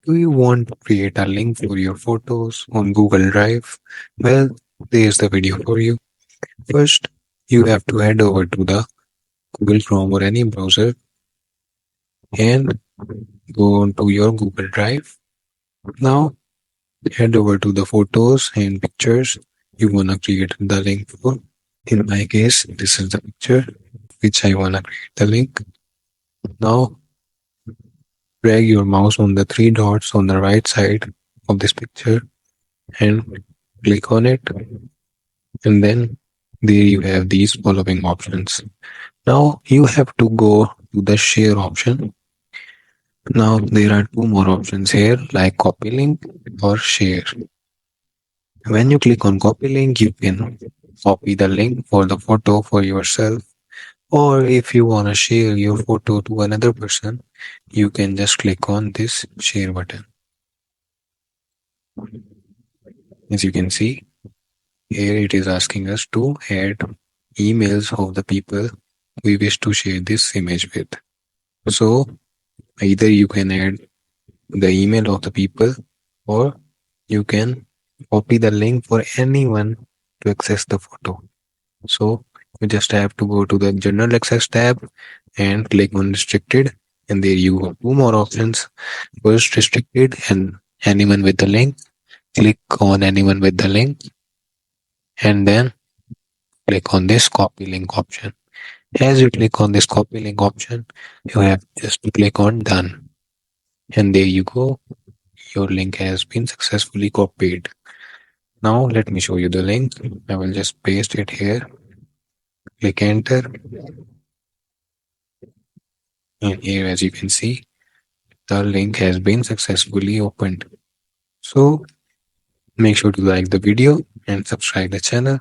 Do you want to create a link for your photos on Google Drive? Well, there's the video for you. First, you have to head over to the Google Chrome or any browser and go onto your Google Drive. Now, head over to the photos and pictures you wanna create the link for. In my case, this is the picture which I wanna create the link. Now, drag your mouse on the three dots on the right side of this picture and click on it, and then there you have these following options. Now you have to go to the share option. Now there are two more options here, like copy link or share. When you click on copy link, you can copy the link for the photo for yourself, or if you want to share your photo to another person, you can just click on this share button. As you can see, here it is asking us to add emails of the people we wish to share this image with. So either you can add the email of the people, or you can copy the link for anyone to access the photo. So you just have to go to the general access tab and click on restricted, and there you go. Two more options. First, restricted and anyone with the link. Click on anyone with the link, and then click on this copy link option. As you click on this copy link option, you have just to click on done. And there you go. Your link has been successfully copied. Now let me show you the link. I will just paste it here. Click enter. And here, as you can see, the link has been successfully opened. So make sure to like the video and subscribe the channel.